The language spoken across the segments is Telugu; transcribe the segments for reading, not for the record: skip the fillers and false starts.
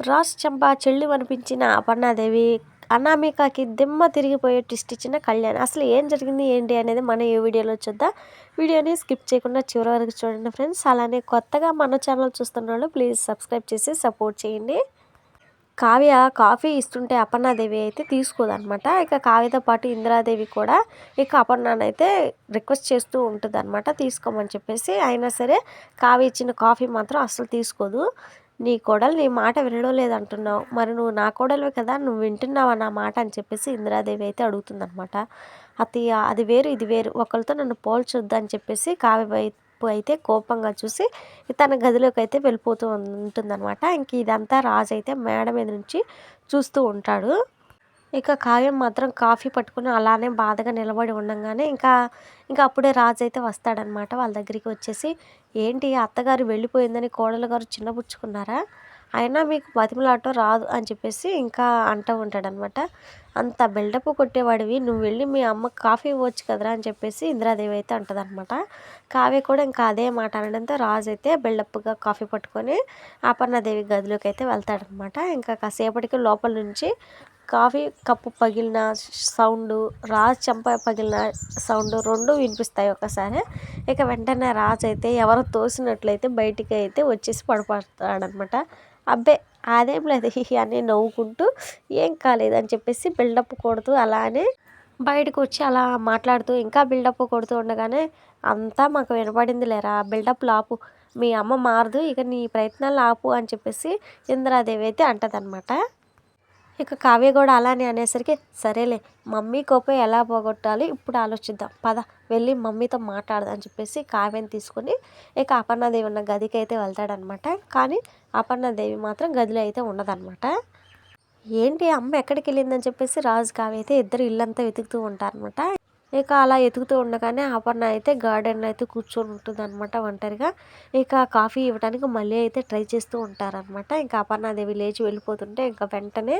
రాజ్ చంప చెల్లిమనిపించిన అపర్ణాదేవి అనామికకి దిమ్మ తిరిగిపోయే ట్విస్ట్ ఇచ్చిన కళ్యాణ్. అసలు ఏం జరిగింది ఏంటి అనేది మనం ఈ వీడియోలో చూద్దాం. వీడియోని స్కిప్ చేయకుండా చివరి వరకు చూడండి ఫ్రెండ్స్. అలానే కొత్తగా మన ఛానల్ చూస్తున్న వాళ్ళు ప్లీజ్ సబ్స్క్రైబ్ చేసి సపోర్ట్ చేయండి. కావ్య కాఫీ ఇస్తుంటే అపర్ణాదేవి అయితే తీసుకోదనమాట. ఇక కావ్యతో పాటు ఇందిరాదేవి కూడా ఇక అపర్ణనైతే రిక్వెస్ట్ చేస్తూ ఉంటుంది అనమాట తీసుకోమని చెప్పేసి. అయినా సరే కావ్య ఇచ్చిన కాఫీ మాత్రం అస్సలు తీసుకోదు. నీ కోడలు నీ మాట వినడం లేదంటున్నావు, మరి నువ్వు నా కోడలివే కదా, నువ్వు వింటున్నావా నా మాట అని చెప్పేసి ఇందిరాదేవి అయితే అడుగుతుందనమాట. అది వేరు ఇది వేరు, ఒకరితో నన్ను పోల్చొద్దు అని చెప్పేసి కావ్య వైపు అయితే కోపంగా చూసి తన గదిలోకి అయితే వెళ్ళిపోతూ ఉంటుందన్నమాట. ఇంక ఇదంతా రాజు అయితే మేడ మీద నుంచి చూస్తూ ఉంటాడు. ఇక కావ్యం మాత్రం కాఫీ పట్టుకుని అలానే బాధగా నిలబడి ఉండంగానే ఇంకా అప్పుడే రాజు అయితే వస్తాడనమాట. వాళ్ళ దగ్గరికి వచ్చేసి, ఏంటి అత్తగారు వెళ్ళిపోయిందని కోడలు గారు చిన్నపుచ్చుకున్నారా, అయినా మీకు బతిమలాటం రాదు అని చెప్పేసి ఇంకా అంటూ ఉంటాడనమాట. అంత బిల్డప్ కొట్టేవాడివి, నువ్వు వెళ్ళి మీ అమ్మకి కాఫీ ఇవ్వచ్చు కదరా అని చెప్పేసి ఇందిరాదేవి అయితే అంటదనమాట. కావ్య కూడా ఇంకా అదే మాట అనడంతో రాజు అయితే బిల్డప్గా కాఫీ పట్టుకొని అపర్ణాదేవి గదిలోకి అయితే వెళ్తాడనమాట. ఇంకా కాసేపటికి లోపల నుంచి కాఫీ కప్పు పగిలిన సౌండు, రాజు చెంప పగిలిన సౌండ్ రెండు వినిపిస్తాయి ఒకసారి. ఇక వెంటనే రాజు అయితే ఎవరో తోసినట్లయితే బయటికి అయితే వచ్చేసి పడిపోతాడనమాట. అబ్బే అదేం లేదు హిహి అని నవ్వుకుంటూ ఏం కాలేదని చెప్పేసి బిల్డప్ కొడుతూ అలానే బయటకు వచ్చి అలా మాట్లాడుతూ ఇంకా బిల్డప్ కొడుతూ ఉండగానే, అంతా మాకు వినపడింది లేరా, బిల్డప్లు ఆపు, మీ అమ్మ మారదు, ఇక నీ ప్రయత్నాలు ఆపు అని చెప్పేసి ఇందిరాదేవి అయితే అంటదనమాట. ఇక కావ్య కూడా అలానే అనేసరికి, సరేలే మమ్మీ కోపం ఎలా పోగొట్టాలి ఇప్పుడు ఆలోచిద్దాం, పద వెళ్ళి మమ్మీతో మాట్లాడదాం అని చెప్పేసి కావ్యని తీసుకొని ఇక అపర్ణాదేవి ఉన్న గదికి అయితే వెళ్తాడనమాట. కానీ అపర్ణాదేవి మాత్రం గదిలో అయితే ఉండదన్నమాట. ఏంటి అమ్మ ఎక్కడికి వెళ్ళిందని చెప్పేసి రాజు కావ్య అయితే ఇద్దరు ఇల్లంతా వెతుకుతూ ఉంటారనమాట. ఇక అలా ఎతుకుతూ ఉండగానే అపర్ణ అయితే గార్డెన్లో అయితే కూర్చొని ఉంటుంది అనమాట ఒంటరిగా. ఇక కాఫీ ఇవ్వడానికి మళ్ళీ అయితే ట్రై చేస్తూ ఉంటారనమాట. ఇంకా అపర్ణాదేవి లేచి వెళ్ళిపోతుంటే ఇంకా వెంటనే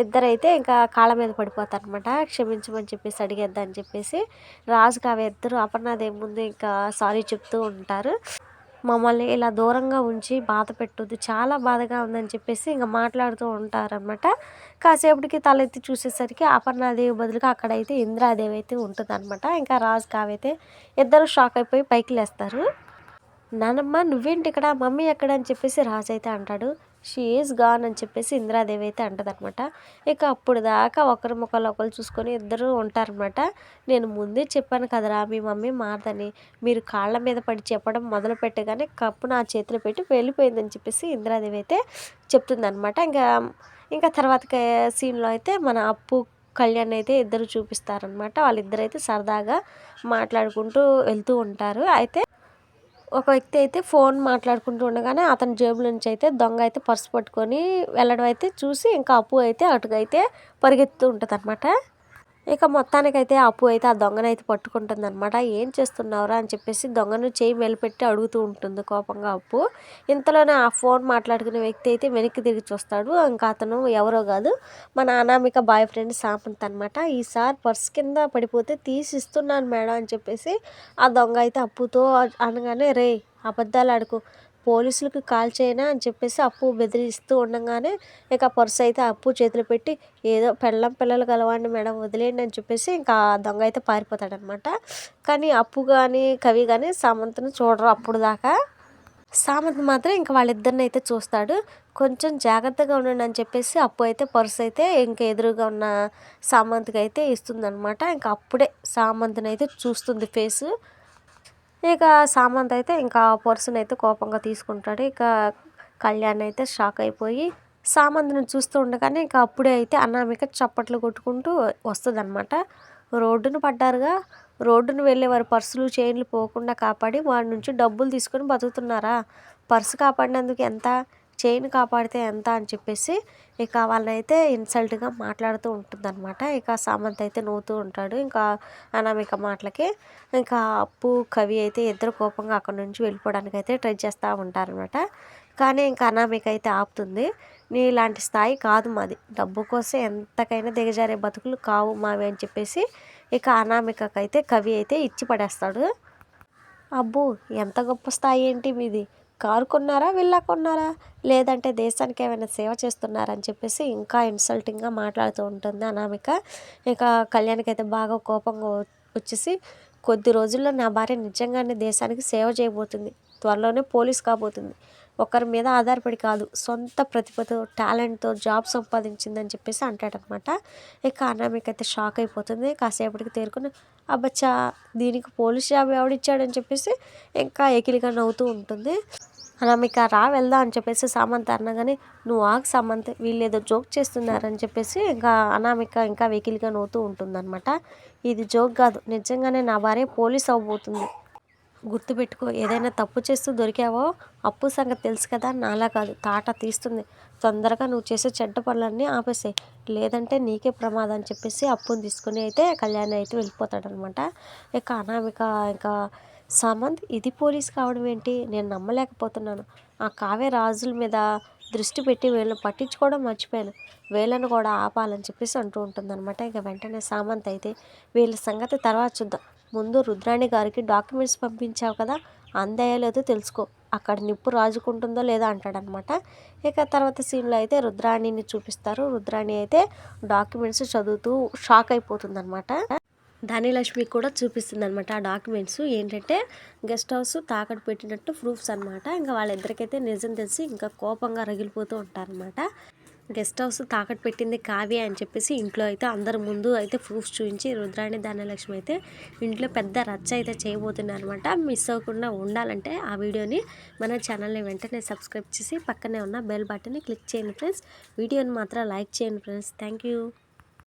ఇద్దరైతే ఇంకా కాళ్ళ మీద పడిపోతారనమాట. క్షమించమని చెప్పేసి అడిగేద్దని చెప్పేసి రాజు కావ్య ఇద్దరు అపర్ణాదేవి ముందు ఇంకా సారీ చెప్తూ ఉంటారు. మమ్మల్ని ఇలా దూరంగా ఉంచి బాధ పెట్టొద్దు, చాలా బాధగా ఉందని చెప్పేసి ఇంకా మాట్లాడుతూ ఉంటారనమాట. కాసేపటికి తలెత్తి చూసేసరికి అపర్ణాదేవి బదులుగా అక్కడైతే ఇంద్రాదేవి అయితే ఉంటుందన్నమాట. ఇంకా రాజు కావైతే ఇద్దరు షాక్ అయిపోయి పైకి లేస్తారు. నానమ్మ నువ్వేంటి ఇక్కడ, మమ్మీ ఎక్కడ అని చెప్పేసి రాజు అయితే అంటాడు. షీ ఈజ్ గాన్ అని చెప్పేసి ఇందిరాదేవి అయితే అంటదనమాట. ఇక అప్పుడు దాకా ఒకరి ముఖాలు ఒకరు చూసుకొని ఇద్దరు ఉంటారనమాట. నేను ముందే చెప్పాను కదరా మీ మమ్మీ మారదని, మీరు కాళ్ళ మీద పడి చెప్పడం మొదలు పెట్టగానే కప్పు నా చేతిలో పెట్టి వెళ్ళిపోయిందని చెప్పేసి ఇందిరాదేవి అయితే చెప్తుందనమాట. ఇంకా తర్వాత సీన్లో అయితే మన అప్పు కళ్యాణ్ అయితే ఇద్దరు చూపిస్తారనమాట. వాళ్ళిద్దరైతే సరదాగా మాట్లాడుకుంటూ వెళ్తూ ఉంటారు. అయితే ఒక వ్యక్తి అయితే ఫోన్ మాట్లాడుకుంటూ ఉండగానే అతని జేబులో నుంచి అయితే దొంగ అయితే పర్సు పట్టుకొని వెళ్ళడం అయితే చూసి ఇంకా అప్పు అయితే అటుకైతే పరిగెత్తుతూ ఉంటుంది అనమాట. ఇక మొత్తానికైతే అప్పు అయితే ఆ దొంగనైతే పట్టుకుంటుంది అనమాట. ఏం చేస్తున్నావురా అని చెప్పేసి దొంగను చేయి మెలిపెట్టి అడుగుతూ ఉంటుంది కోపంగా అప్పు. ఇంతలోనే ఆ ఫోన్ మాట్లాడుకునే వ్యక్తి అయితే వెనక్కి తిరిగి చూస్తాడు. ఇంకా అతను ఎవరో కాదు, మన అనామిక బాయ్ ఫ్రెండ్ సామంత్ అనమాట. ఈసారి పర్స్ కింద పడిపోతే తీసిస్తున్నాను మేడం అని చెప్పేసి ఆ దొంగ అయితే అప్పుతో అనగానే, రే అబద్ధాలు ఆడుకో, పోలీసులకు కాల్ చేయనా అని చెప్పేసి అప్పు బెదిరిస్తూ ఉండగానే ఇక పర్స్ అయితే అప్పు చేతిలో పెట్టి, ఏదో పెళ్ళం పిల్లలు కలవాడిని మేడం వదిలేయండి అని చెప్పేసి ఇంకా దొంగ అయితే పారిపోతాడనమాట. కానీ అప్పు కానీ కవి కానీ సామంత్ను చూడరు అప్పుడు దాకా. సామంత్ మాత్రం ఇంకా వాళ్ళిద్దరిని అయితే చూస్తాడు. కొంచెం జాగ్రత్తగా ఉండండి అని చెప్పేసి అప్పు అయితే పర్స్ అయితే ఇంకా ఎదురుగా ఉన్న సామంత్కి అయితే ఇస్తుందనమాట. ఇంకా అప్పుడే సామంత్ని అయితే చూస్తుంది ఫేసు. ఇక సామంత్ అయితే ఇంకా పర్సుని అయితే కోపంగా తీసుకుంటాడు. ఇక కళ్యాణ్ అయితే షాక్ అయిపోయి సామంత్ని చూస్తూ ఉండగానే ఇంకా అప్పుడే అయితే అనామిక చప్పట్లు కొట్టుకుంటూ వస్తుందన్నమాట. రోడ్డును పడ్డారుగా, రోడ్డును వెళ్ళే వారి పర్సులు చైన్లు పోకుండా కాపాడి వాడి నుంచి డబ్బులు తీసుకొని బతుకుతున్నారా, పర్సు కాపాడినందుకు ఎంత, చైన్ కాపాడితే ఎంత అని చెప్పేసి ఇక వాళ్ళనైతే ఇన్సల్ట్గా మాట్లాడుతూ ఉంటుందన్నమాట. ఇక సామంత్ అయితే నవ్వుతూ ఉంటాడు ఇంకా అనామిక మాటలకి. ఇంకా అప్పు కవి అయితే ఇద్దరు కోపంగా అక్కడ నుంచి వెళ్ళిపోవడానికి అయితే ట్రై చేస్తూ ఉంటారనమాట. కానీ ఇంకా అనామిక అయితే ఆపుతుంది. నీ ఇలాంటి స్థాయి కాదు మాది, డబ్బు కోసం ఎంతకైనా దిగజారే బతుకులు కావు మావి అని చెప్పేసి ఇక అనామికకైతే కవి అయితే ఇచ్చి పడేస్తాడు. అబ్బో ఎంత గొప్ప స్థాయి ఏంటి మీది, కారు కొన్నారా, విల్లా కొన్నారా, లేదంటే దేశానికి ఏమైనా సేవ చేస్తున్నారా అని చెప్పేసి ఇంకా ఇన్సల్టింగ్గా మాట్లాడుతూ ఉంటుంది అనామిక. ఇక కళ్యాణ్కి అయితే బాగా కోపంగా వచ్చేసి, కొద్ది రోజుల్లో నా భార్య నిజంగానే దేశానికి సేవ చేయబోతుంది, త్వరలోనే పోలీస్ కాబోతుంది, ఒకరి మీద ఆధారపడి కాదు, సొంత ప్రతిభతో టాలెంట్తో జాబ్ సంపాదించిందని చెప్పేసి అంటాడనమాట. ఇక అనామిక అయితే షాక్ అయిపోతుంది. కాసేపటికి తేరుకుని, అబ్బచ్చా దీనికి పోలీస్ జాబ్ ఎవడిచ్చాడని చెప్పేసి ఇంకా ఎకిలిగా నవ్వుతూ ఉంటుంది. అనామిక రా వెళ్దాం అని చెప్పేసి సామంత్ అనగానే, నువ్వు ఆగు సామంత్, వీళ్ళు ఏదో జోక్ చేస్తున్నారని చెప్పేసి ఇంకా అనామిక ఇంకా వెకిలిగా నవ్వుతూ ఉంటుందన్నమాట. ఇది జోక్ కాదు, నిజంగానే నా భార్య పోలీస్ అవ్వబోతుంది, గుర్తుపెట్టుకో, ఏదైనా తప్పు చేస్తూ దొరికావో అప్పు సంగతి తెలుసు కదా, నాలా కాదు తాట తీస్తుంది, తొందరగా నువ్వు చేసే చెడ్డ పనులన్నీ ఆపేసాయి, లేదంటే నీకే ప్రమాదం అని చెప్పేసి అప్పుని తీసుకుని అయితే కళ్యాణ్ అయితే వెళ్ళిపోతాడనమాట. ఇక అనామిక ఇంకా సామంత్ ఇది పోలీస్ కావడం ఏంటి, నేను నమ్మలేకపోతున్నాను, ఆ కావ్య రాజుల మీద దృష్టి పెట్టి వీళ్ళని పట్టించుకోవడం మర్చిపోయాను, వీళ్ళను కూడా ఆపాలని చెప్పేసి అంటూ ఉంటుందన్నమాట. ఇక వెంటనే సామంత్ అయితే వీళ్ళ సంగతి తర్వాత చూద్దాం, ముందు రుద్రాణి గారికి డాక్యుమెంట్స్ పంపించావు కదా, అందాయో లేదో తెలుసుకో, అక్కడ నిప్పు రాజుకుంటుందో లేదో అంటాడనమాట. ఇక తర్వాత సీన్లో అయితే రుద్రాణిని చూపిస్తారు. రుద్రాణి అయితే డాక్యుమెంట్స్ చదువుతూ షాక్ అయిపోతుందన్నమాట. ధనిలక్ష్మి కూడా చూపిస్తుంది అనమాట ఆ డాక్యుమెంట్స్ ఏంటంటే గెస్ట్ హౌస్ తాకట్టు పెట్టినట్టు ప్రూఫ్స్ అనమాట. ఇంకా వాళ్ళిద్దరికైతే నిజం తెలిసి ఇంకా కోపంగా రగిలిపోతూ ఉంటారనమాట. గెస్ట్ హౌస్ తాకట్టు పెట్టింది కావ్య అని చెప్పేసి ఇంట్లో అయితే అందరి ముందు అయితే ప్రూఫ్స్ చూపించి రుద్రాణి ధనలక్ష్మి అయితే ఇంట్లో పెద్ద రచ్చ అయితే చేయబోతున్నారు అనమాట. మిస్ అవ్వకుండా ఉండాలంటే ఆ వీడియోని మన ఛానల్ని వెంటనే సబ్స్క్రైబ్ చేసి పక్కనే ఉన్న బెల్ బటన్ని క్లిక్ చేయండి ఫ్రెండ్స్. వీడియోని మాత్రం లైక్ చేయండి ఫ్రెండ్స్. Thank you.